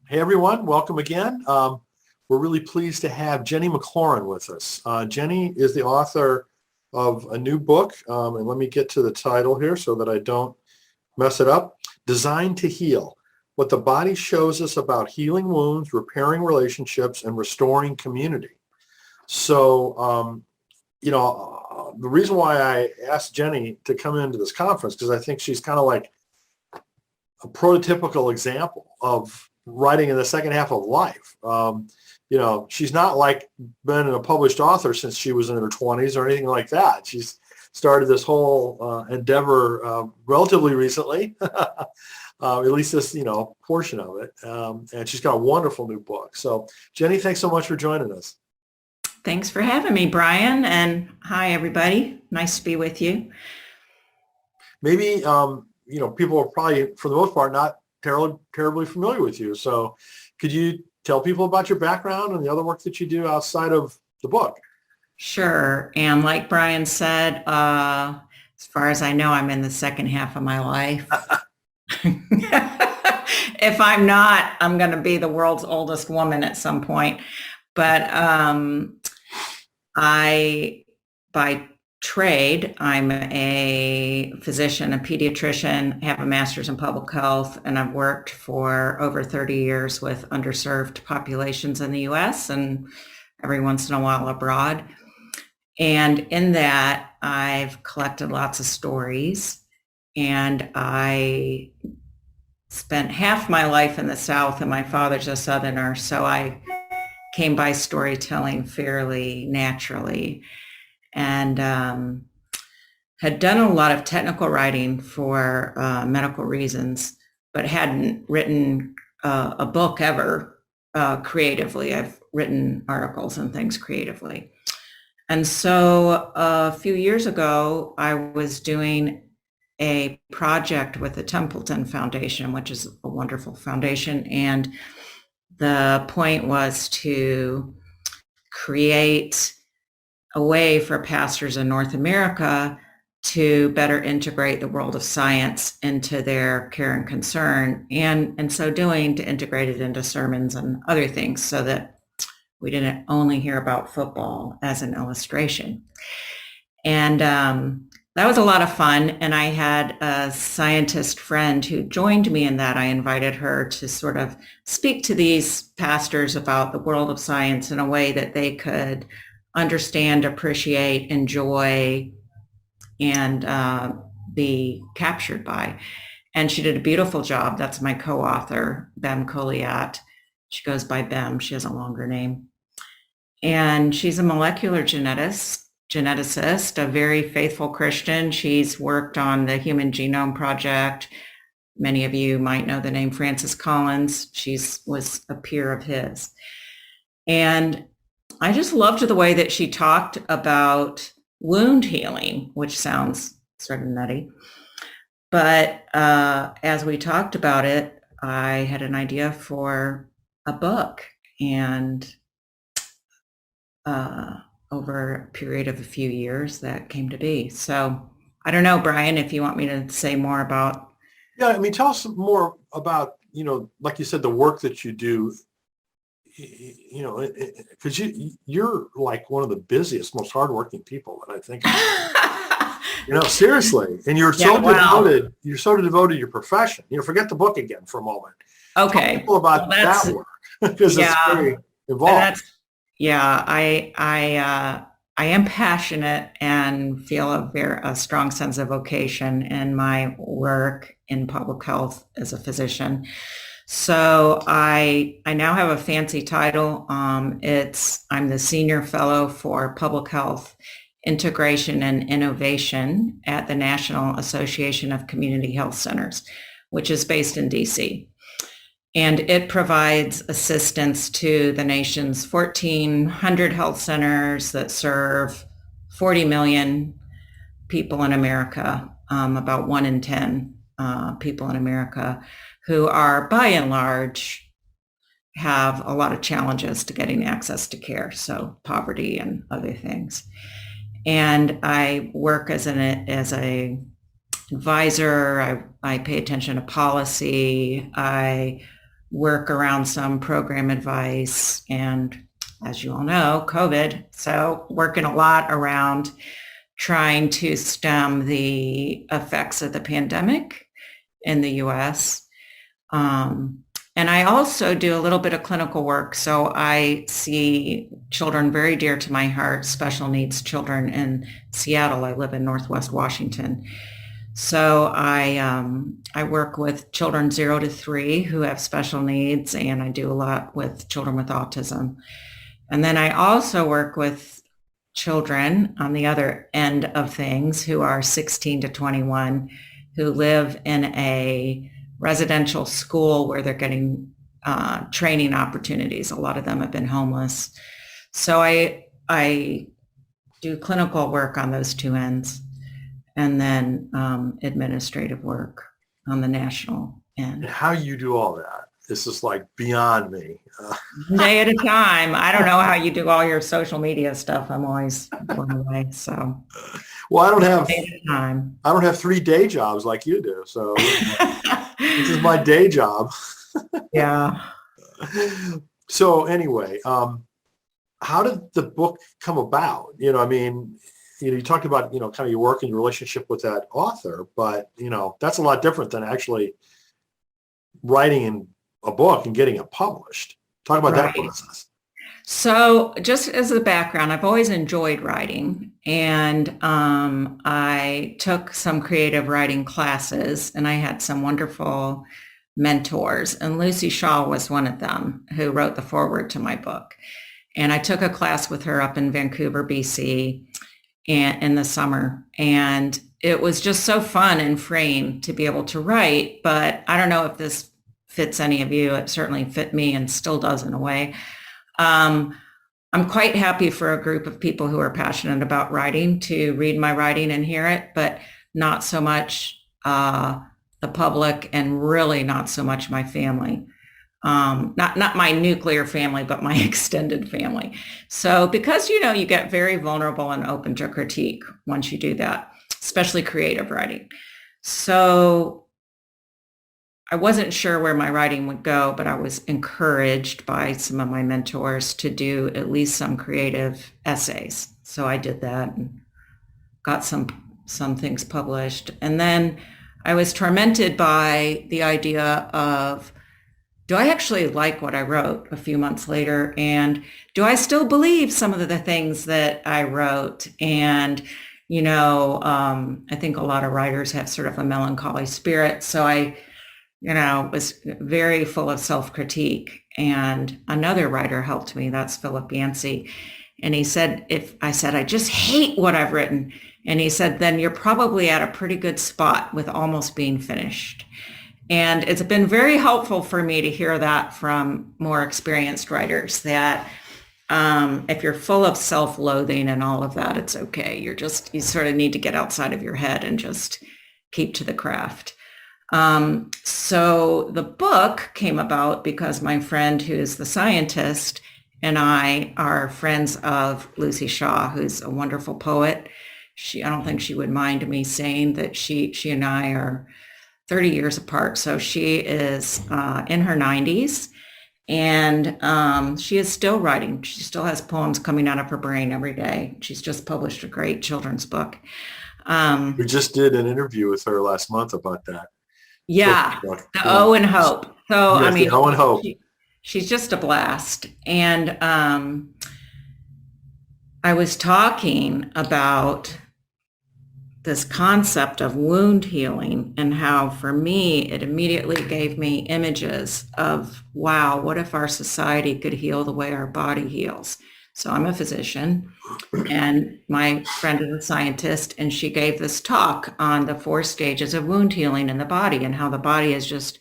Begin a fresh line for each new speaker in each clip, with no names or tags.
Hey everyone, welcome again. We're really pleased to have Jennie McLaurin with us. Jennie is the author of a new book, and let me get to the title here so that I don't mess it up. Designed to Heal: What the Body Shows Us About Healing Wounds, Repairing Relationships, and Restoring Community. So, the reason why I asked Jennie to come into this conference, because I think she's kind of like a prototypical example of writing in the second half of life. She's not like been a published author since she was in her 20s or anything like that. She's started this whole endeavor relatively recently, at least this, portion of it. And she's got a wonderful new book. So Jennie, thanks so much for joining us.
Thanks for having me, Brian. And hi, everybody. Nice to be with you.
Maybe, people are probably, for the most part, not terribly familiar with you. So could you tell people about your background and the other work that you do outside of the book?
Sure. And like Brian said, as far as I know, I'm in the second half of my life. If I'm not, I'm going to be the world's oldest woman at some point. But by trade, I'm a physician, a pediatrician, have a master's in public health, and I've worked for over 30 years with underserved populations in the US and every once in a while abroad. And in that, I've collected lots of stories, and I spent half my life in the South, and my father's a Southerner, so I came by storytelling fairly naturally. And had done a lot of technical writing for medical reasons, but hadn't written a book ever creatively. I've written articles and things creatively. And so a few years ago, I was doing a project with the Templeton Foundation, which is a wonderful foundation. And the point was to create a way for pastors in North America to better integrate the world of science into their care and concern, and in so doing, to integrate it into sermons and other things so that we didn't only hear about football as an illustration. And that was a lot of fun. And I had a scientist friend who joined me in that. I invited her to sort of speak to these pastors about the world of science in a way that they could understand, appreciate, enjoy, and be captured by. And she did a beautiful job. That's my co-author, Bem Coliat. She goes by Bem. She has a longer name. And she's a molecular geneticist, a very faithful Christian. She's worked on the Human Genome Project. Many of you might know the name Francis Collins. She was a peer of his. And I just loved the way that she talked about wound healing, which sounds sort of nutty. But as we talked about it, I had an idea for a book, and over a period of a few years, that came to be. So I don't know, Brian, if you want me to say more about.
Yeah, I mean, tell us more about, like you said, the work that you do. Because you're like one of the busiest, most hardworking people that I think of. Seriously. And you're so devoted. You're so devoted to your profession. Forget the book again for a moment.
Okay.
Tell people about that work, because it's very involved.
I am passionate and feel a strong sense of vocation in my work in public health as a physician. So I now have a fancy title. I'm the Senior Fellow for Public Health Integration and Innovation at the National Association of Community Health Centers, which is based in DC. And it provides assistance to the nation's 1,400 health centers that serve 40 million people in America, about 1 in 10 people in America, who are, by and large, have a lot of challenges to getting access to care, so poverty and other things. And I work as an advisor. I pay attention to policy. I work around some program advice and, as you all know, COVID. So working a lot around trying to stem the effects of the pandemic in the US. And I also do a little bit of clinical work. So I see children very dear to my heart, special needs children in Seattle. I live in Northwest Washington. So I work with children 0 to 3 who have special needs, and I do a lot with children with autism. And then I also work with children on the other end of things who are 16 to 21 who live in a residential school where they're getting training opportunities. A lot of them have been homeless. So I do clinical work on those two ends, and then administrative work on the national end.
And how you do all that? This is like beyond me.
One day at a time. I don't know how you do all your social media stuff. I'm always blown away. So,
well, I don't have 3 day jobs like you do. So this is my day job.
Yeah.
So anyway, how did the book come about? I mean, you talked about, kind of your work and your relationship with that author, but, that's a lot different than actually writing in a book and getting it published. Talk about that process.
So just as a background, I've always enjoyed writing, and I took some creative writing classes, and I had some wonderful mentors, and Lucy Shaw was one of them, who wrote the foreword to my book. And I took a class with her up in Vancouver, BC, in the summer, and it was just so fun and freeing to be able to write. But I don't know if this fits any of you. It certainly fit me and still does in a way. I'm quite happy for a group of people who are passionate about writing to read my writing and hear it, but not so much the public, and really not so much my family. Not my nuclear family, but my extended family. So because, you get very vulnerable and open to critique once you do that, especially creative writing. So I wasn't sure where my writing would go, but I was encouraged by some of my mentors to do at least some creative essays. So I did that and got some things published. And then I was tormented by the idea of, do I actually like what I wrote a few months later? And do I still believe some of the things that I wrote? And, I think a lot of writers have sort of a melancholy spirit. So I was very full of self-critique. And another writer helped me. That's Philip Yancey. And he said, I said, I just hate what I've written. And he said, then you're probably at a pretty good spot with almost being finished. And it's been very helpful for me to hear that from more experienced writers, that if you're full of self-loathing and all of that, it's okay. You sort of need to get outside of your head and just keep to the craft. So the book came about because my friend, who's the scientist, and I are friends of Lucy Shaw, who's a wonderful poet. I don't think she would mind me saying that she and I are 30 years apart. So she is in her 90s, and she is still writing. She still has poems coming out of her brain every day. She's just published a great children's book.
We just did an interview with her last month about that.
Yeah, the O and Hope. So,
yes, the O and Hope.
She's just a blast. And I was talking about this concept of wound healing, and how for me, it immediately gave me images of, wow, what if our society could heal the way our body heals? So I'm a physician, and my friend is a scientist, and she gave this talk on the 4 stages of wound healing in the body, and how the body is just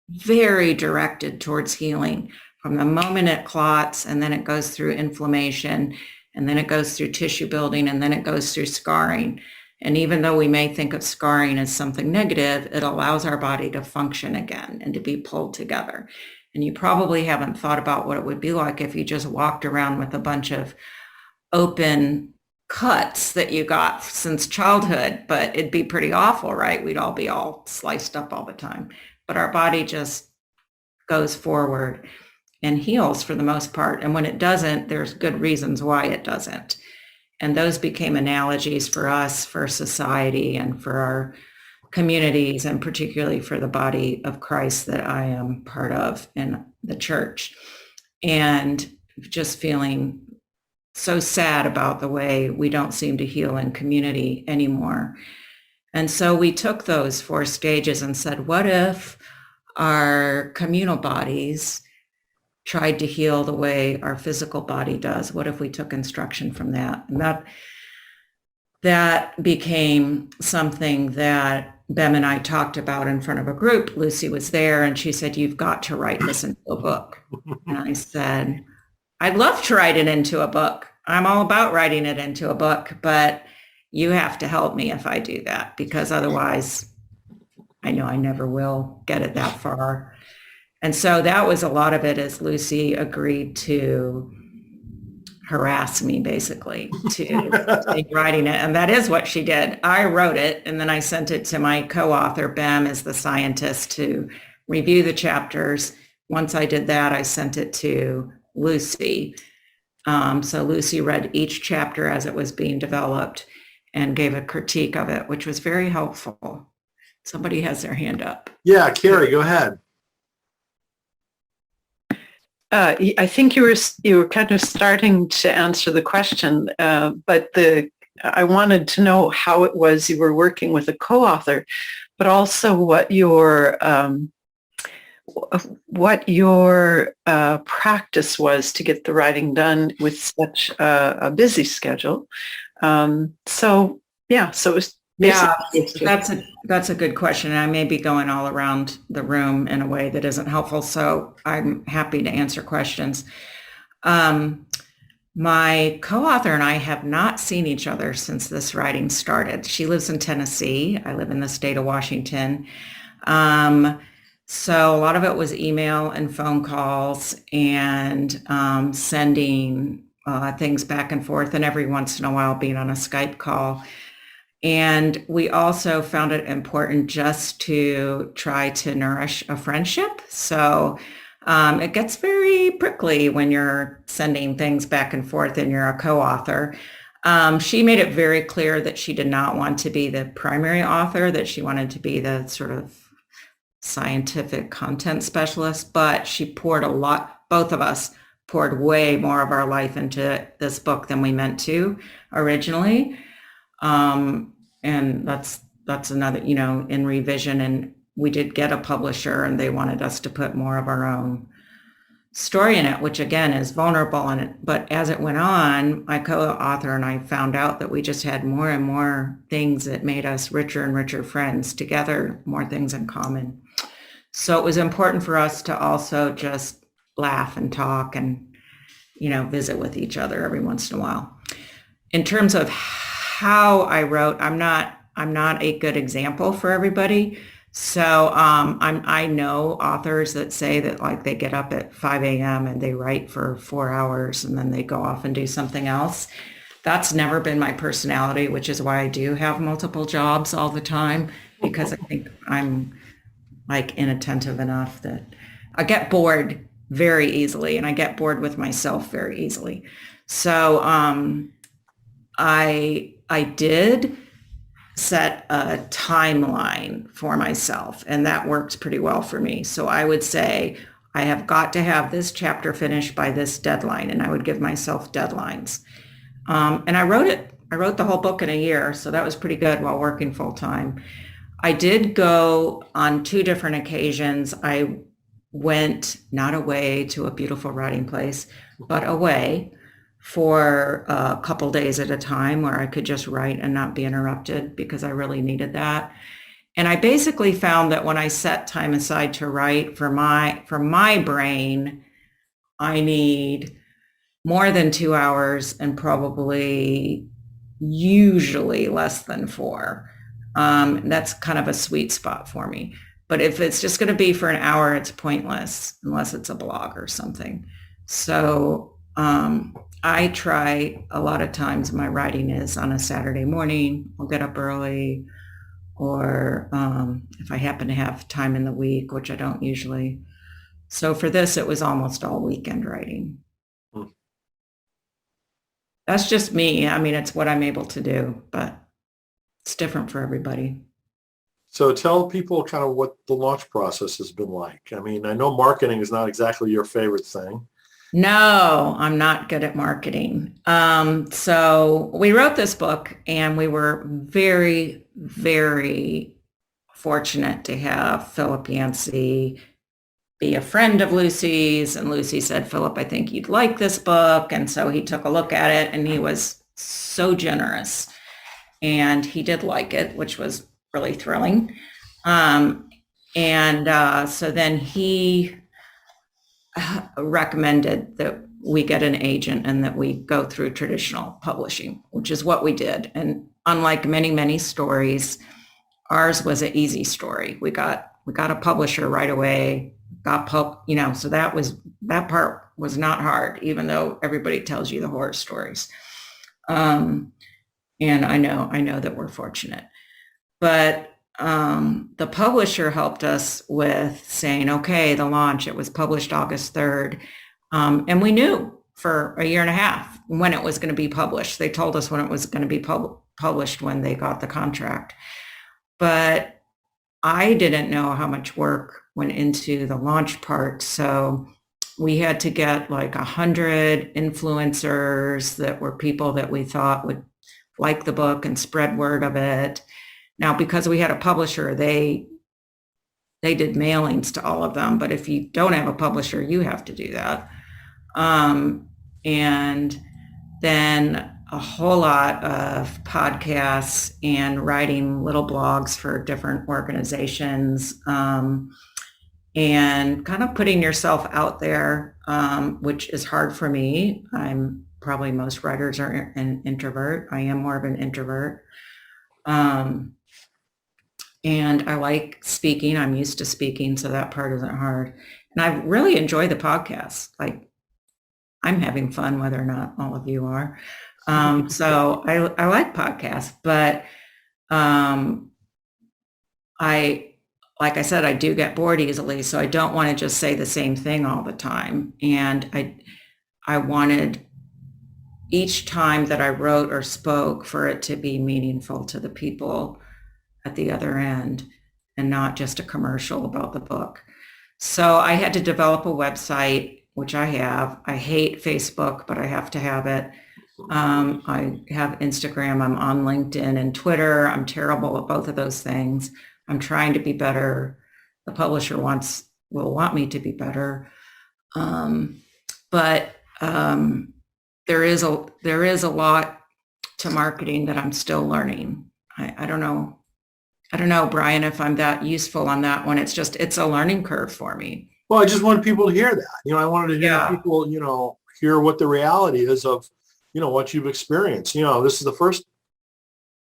very directed towards healing from the moment it clots, and then it goes through inflammation, and then it goes through tissue building, and then it goes through scarring. And even though we may think of scarring as something negative, it allows our body to function again and to be pulled together. And you probably haven't thought about what it would be like if you just walked around with a bunch of open cuts that you got since childhood, but it'd be pretty awful, right? We'd all be all sliced up all the time. But our body just goes forward and heals for the most part. And when it doesn't, there's good reasons why it doesn't. And those became analogies for us, for society, and for our communities, and particularly for the body of Christ that I am part of in the church. And just feeling so sad about the way we don't seem to heal in community anymore. And so we took those 4 stages and said, what if our communal bodies tried to heal the way our physical body does? What if we took instruction from that? And that became something that Bem and I talked about in front of a group. Lucy was there and she said, you've got to write this into a book. And I said, I'd love to write it into a book. I'm all about writing it into a book, but you have to help me if I do that, because otherwise I know I never will get it that far. And so that was a lot of it, as Lucy agreed to harass me basically to take writing it. And that is what she did. I wrote it and then I sent it to my co-author, Bem, as the scientist, to review the chapters. Once I did that, I sent it to Lucy. So Lucy read each chapter as it was being developed and gave a critique of it, which was very helpful. Somebody has their hand up.
Yeah, Carrie, go ahead.
I think you were kind of starting to answer the question, but I wanted to know how it was you were working with a co-author, but also what your practice was to get the writing done with such a busy schedule. So it was.
Yeah, that's a good question. And I may be going all around the room in a way that isn't helpful. So I'm happy to answer questions. My co-author and I have not seen each other since this writing started. She lives in Tennessee. I live in the state of Washington. So a lot of it was email and phone calls and sending things back and forth, and every once in a while being on a Skype call. And we also found it important just to try to nourish a friendship. So it gets very prickly when you're sending things back and forth and you're a co-author. She made it very clear that she did not want to be the primary author, that she wanted to be the sort of scientific content specialist, but she poured both of us poured way more of our life into this book than we meant to originally. And that's another, in revision, and we did get a publisher and they wanted us to put more of our own story in it, which again is vulnerable in it. But as it went on, my co-author and I found out that we just had more and more things that made us richer and richer friends together, more things in common. So it was important for us to also just laugh and talk and, visit with each other every once in a while. In terms of how I wrote, I'm not a good example for everybody. So I know authors that say that like they get up at 5 a.m. and they write for 4 hours and then they go off and do something else. That's never been my personality, which is why I do have multiple jobs all the time, because I think I'm like inattentive enough that I get bored very easily, and I get bored with myself very easily. So I did set a timeline for myself, and that works pretty well for me. So I would say I have got to have this chapter finished by this deadline, and I would give myself deadlines. And I wrote the whole book in a year, so that was pretty good while working full time. I did go on 2 different occasions. I went not away to a beautiful writing place, but away for a couple days at a time where I could just write and not be interrupted, because I really needed that. And I basically found that when I set time aside to write for my brain, I need more than 2 hours and probably usually less than 4. That's kind of a sweet spot for me. But if it's just going to be for an hour, it's pointless unless it's a blog or something. So I try a lot of times my writing is on a Saturday morning. I'll get up early, or if I happen to have time in the week, which I don't usually, So for this, it was almost all weekend writing.
Hmm.
That's just me. I mean, it's what I'm able to do, but it's different for everybody.
So tell people kind of what the launch process has been like. I mean, I know marketing is not exactly your favorite thing.
No, I'm not good at marketing. So we wrote this book and we were very, very fortunate to have Philip Yancey be a friend of Lucy's. And Lucy said, Philip, I think you'd like this book. And so he took a look at it and he was so generous. And he did like it, which was really thrilling. So then he recommended that we get an agent and that we go through traditional publishing, which is what we did. And unlike many, many stories, ours was an easy story. We got a publisher right away, so that part was not hard, even though everybody tells you the horror stories. And I know that we're fortunate. But the publisher helped us with saying, okay, the launch, it was published August 3rd. And we knew for a year and a half when it was going to be published. They told us when it was going to be published when they got the contract. But I didn't know how much work went into the launch part. So we had to get like 100 influencers that were people that we thought would like the book and spread word of it. Now, because we had a publisher, they did mailings to all of them. But if you don't have a publisher, you have to do that. And then a whole lot of podcasts and writing little blogs for different organizations, and kind of putting yourself out there, which is hard for me. Most writers are an introvert. I am more of an introvert. And I like speaking. I'm used to speaking, so that part isn't hard. And I really enjoy the podcast. Like, I'm having fun, whether or not all of you are. So I like podcasts, but like I said, I do get bored easily, so I don't want to just say the same thing all the time. And I wanted each time that I wrote or spoke for it to be meaningful to the people at the other end and not just a commercial about the book. So I had to develop a website, which I have. I hate Facebook, but I have to have it. I have Instagram. I'm on LinkedIn and Twitter. I'm terrible at both of those things. I'm trying to be better. The publisher will want me to be better. But there is a lot to marketing that I'm still learning. I don't know, Brian, if I'm that useful on that one. It's a learning curve for me.
Well, I just wanted people to hear that. I wanted to hear people, hear what the reality is of, what you've experienced. This is the first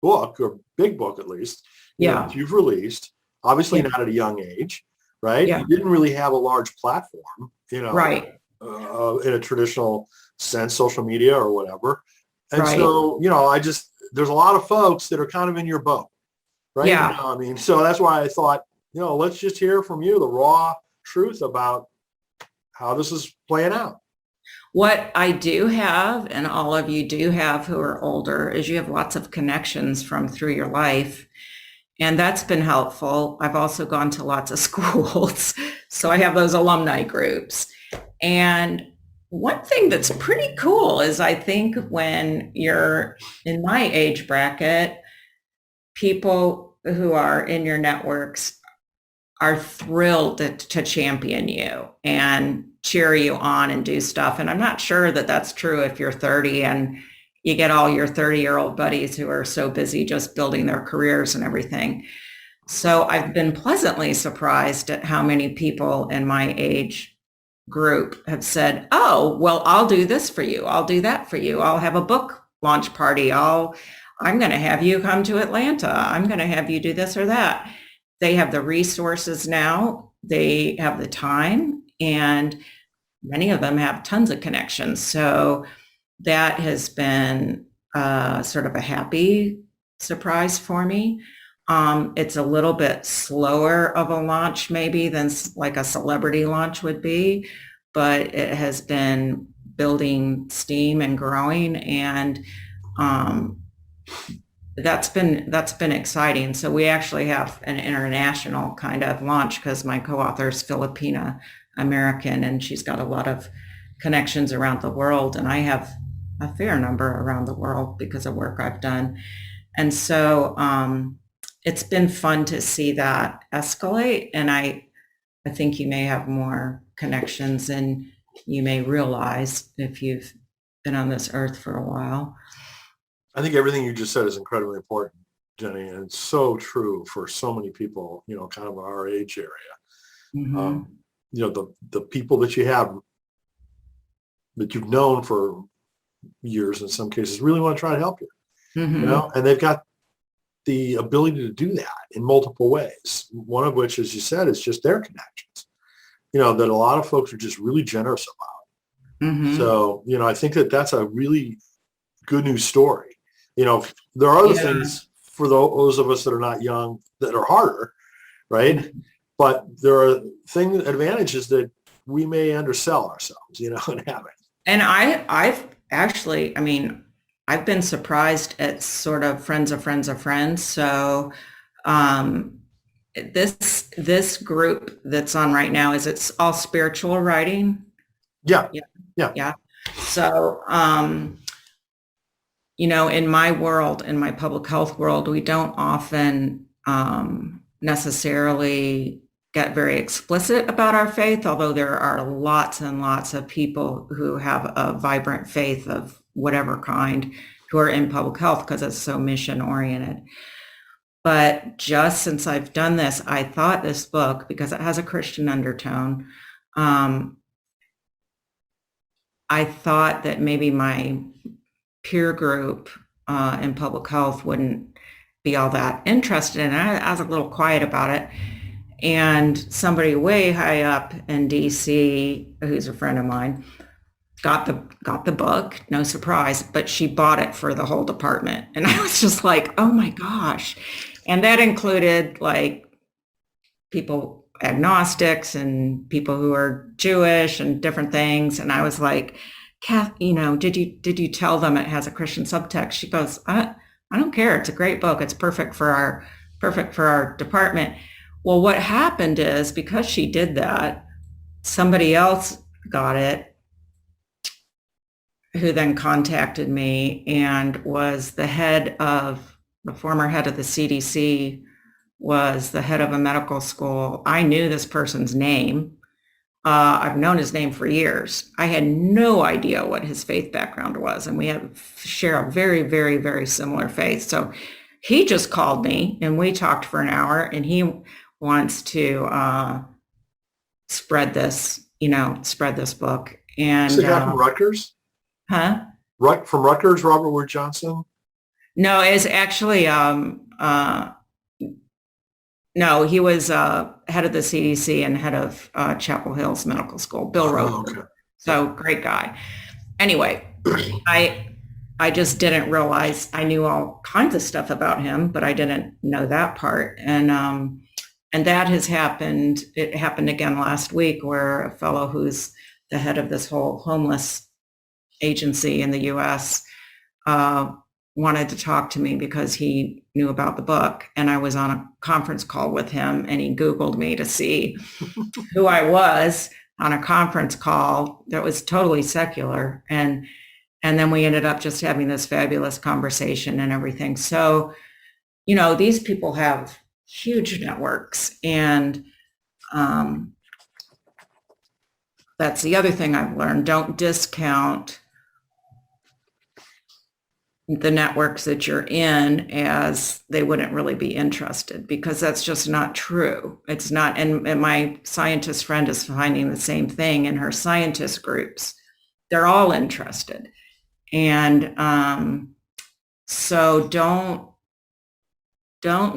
book, or big book at least, that you've released, obviously not at a young age, right?
Yeah.
You didn't really have a large platform,
Right.
In a traditional sense, social media or whatever. And
Right.
so, there's a lot of folks that are kind of in your boat, right?
Yeah.
So that's why I thought, let's just hear from you the raw truth about how this is playing out.
What I do have, and all of you do have who are older, is you have lots of connections from through your life. And that's been helpful. I've also gone to lots of schools. So I have those alumni groups. And one thing that's pretty cool is I think when you're in my age bracket, people who are in your networks are thrilled to champion you and cheer you on and do stuff. And I'm not sure that that's true if you're 30 and you get all your 30-year-old buddies who are so busy just building their careers and everything. So I've been pleasantly surprised at how many people in my age group have said, oh, well, I'll do this for you. I'll do that for you. I'll have a book launch party. I'm going to have you come to Atlanta. I'm going to have you do this or that. They have the resources now. They have the time, and many of them have tons of connections. So that has been sort of a happy surprise for me. It's a little bit slower of a launch maybe than like a celebrity launch would be, but it has been building steam and growing, and that's been exciting. So we actually have an international kind of launch because my co-author is Filipina American, and she's got a lot of connections around the world, and I have a fair number around the world because of work I've done. And so it's been fun to see that escalate, and I think you may have more connections than you may realize if you've been on this earth for a while.
I think everything you just said is incredibly important, Jenny, and it's so true for so many people, kind of our age area.
Mm-hmm.
The people that you have, that you've known for years in some cases, really want to try to help you,
Mm-hmm.
and they've got the ability to do that in multiple ways. One of which, as you said, is just their connections, that a lot of folks are just really generous about.
Mm-hmm.
So, I think that that's a really good news story. There are other things for those of us that are not young that are harder, right? Mm-hmm. But there are advantages that we may undersell ourselves, and have it.
And I've actually, I've been surprised at sort of friends of friends of friends. So this group that's on right now, it's all spiritual writing?
Yeah.
So, in my world, in my public health world, we don't often necessarily get very explicit about our faith, although there are lots and lots of people who have a vibrant faith of whatever kind who are in public health because it's so mission oriented. But just since I've done this, I thought this book, because it has a Christian undertone, I thought that maybe my peer group in public health wouldn't be all that interested in it. I was a little quiet about it. And somebody way high up in DC, who's a friend of mine, got the book, no surprise, but she bought it for the whole department. And I was just like, oh my gosh. And that included like people, agnostics, and people who are Jewish and different things. And I was like, Kath, did you tell them it has a Christian subtext? She goes, I don't care. It's a great book. It's perfect for our department. Well, what happened is, because she did that, somebody else got it, who then contacted me and was the former head of the CDC, was the head of a medical school. I knew this person's name. I've known his name for years. I had no idea what his faith background was, and we share a very, very, very similar faith. So he just called me and we talked for an hour, and he wants to spread this book. And
is the guy from Rutgers?
Huh?
From Rutgers, Robert Wood Johnson?
No, it's actually no, he was head of the CDC and head of Chapel Hill's medical school, Bill Roper.
Okay.
So great guy. Anyway, I just didn't realize, I knew all kinds of stuff about him, but I didn't know that part. And that has happened. It happened again last week, where a fellow who's the head of this whole homeless agency in the U.S. Wanted to talk to me because he knew about the book, and I was on a conference call with him, and he Googled me to see who I was on a conference call that was totally secular. And then we ended up just having this fabulous conversation and everything. So, these people have huge networks, and that's the other thing I've learned. Don't discount the networks that you're in as they wouldn't really be interested, because that's just not true. It's not. And my scientist friend is finding the same thing in her scientist groups. They're all interested. And so don't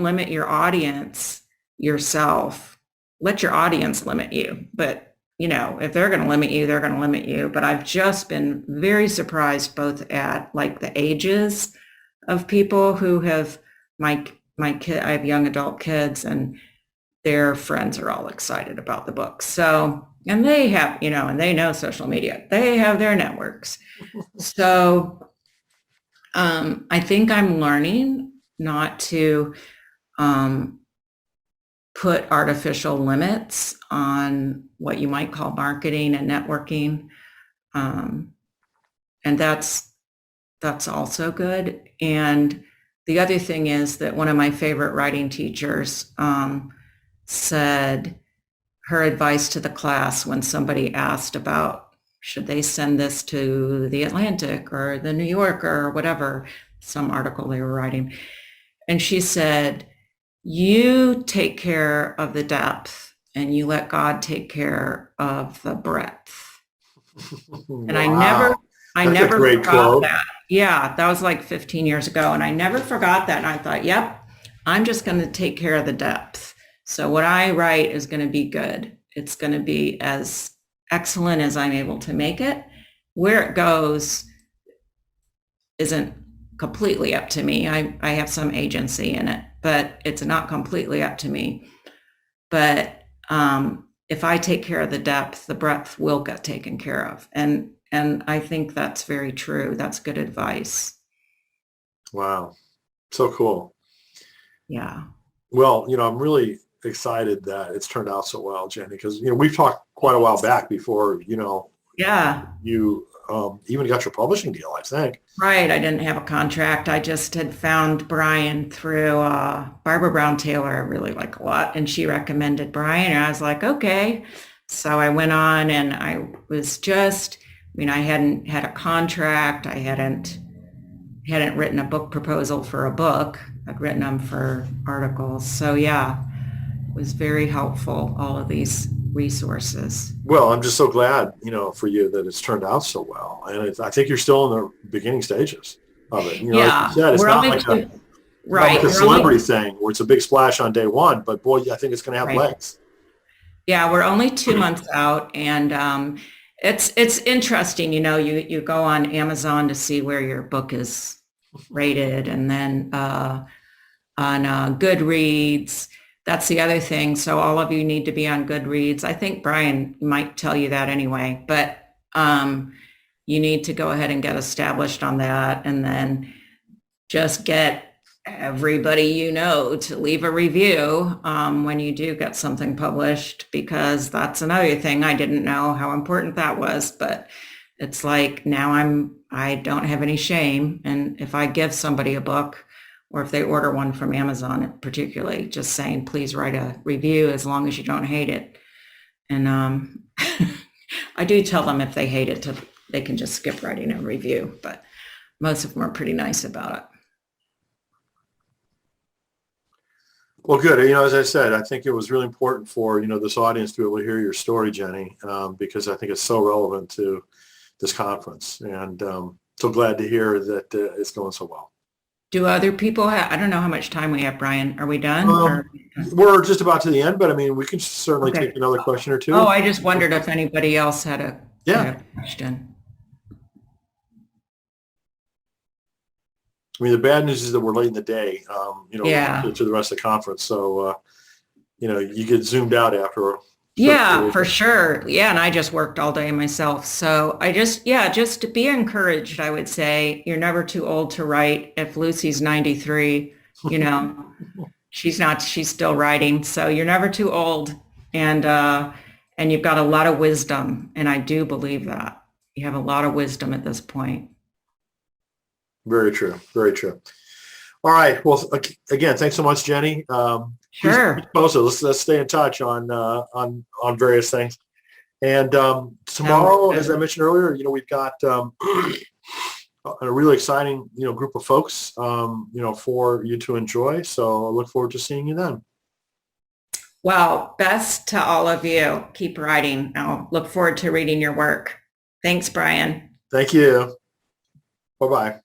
limit your audience yourself. Let your audience limit you. But if they're going to limit you, they're going to limit you. But I've just been very surprised both at like the ages of people who have, my I have young adult kids, and their friends are all excited about the book. So, and they have, and they know social media. They have their networks. So I think I'm learning not to put artificial limits on what you might call marketing and networking. And that's also good. And the other thing is that one of my favorite writing teachers said her advice to the class when somebody asked about should they send this to the Atlantic or the New Yorker or whatever, some article they were writing. And she said, you take care of the depth and you let God take care of the breadth. And
Wow.
I
That's
never
a great
forgot
quote.
that. Yeah, that was like 15 years ago. And I never forgot that. And I thought, yep, I'm just going to take care of the depth. So what I write is going to be good. It's going to be as excellent as I'm able to make it. Where it goes isn't completely up to me. I have some agency in it, but it's not completely up to me. But if I take care of the depth, the breadth will get taken care of. And I think that's very true. That's good advice.
Wow. So cool.
Yeah.
Well, I'm really excited that it's turned out so well, Jenny, because, we've talked quite a while back before,
Yeah.
you even got your publishing deal, I think.
Right. I didn't have a contract. I just had found Brian through Barbara Brown Taylor. I really like a lot. And she recommended Brian. And I was like, okay. So I went on and I was I hadn't had a contract. I hadn't written a book proposal for a book. I'd written them for articles. So yeah, it was very helpful, all of these resources.
Well, I'm just so glad, for you that it's turned out so well. And I think you're still in the beginning stages of it. Like you said, it's not like a celebrity thing where it's a big splash on day one, but boy, I think it's going to have legs.
Yeah, we're only 2 months out, and it's interesting. You go on Amazon to see where your book is rated, and then on Goodreads. That's the other thing. So all of you need to be on Goodreads. I think Brian might tell you that anyway, but you need to go ahead and get established on that, and then just get everybody to leave a review when you do get something published, because that's another thing. I didn't know how important that was, but it's like now I don't have any shame. And if I give somebody a book, or if they order one from Amazon, particularly, just saying, please write a review as long as you don't hate it. And I do tell them if they hate it, they can just skip writing a review, but most of them are pretty nice about it.
Well, good. As I said, I think it was really important for, this audience to be able to hear your story, Jenny, because I think it's so relevant to this conference. And so glad to hear that it's going so well.
Do other people I don't know how much time we have, Brian. Are we done?
We're just about to the end, but we can certainly take another question or two.
Oh, I just wondered if anybody else had a question.
The bad news is that we're late in the day, to the rest of the conference. So, you get zoomed out after.
Yeah, for sure. Yeah. And I just worked all day myself. So just to be encouraged, I would say you're never too old to write. If Lucy's 93, she's still writing. So you're never too old. And you've got a lot of wisdom. And I do believe that you have a lot of wisdom at this point.
Very true. Very true. All right. Well, again, thanks so much, Jenny.
Sure.
Let's stay in touch on various things. And tomorrow, as I mentioned earlier, we've got a really exciting group of folks for you to enjoy. So I look forward to seeing you then.
Well, best to all of you. Keep writing. I'll look forward to reading your work. Thanks, Brian.
Thank you. Bye-bye.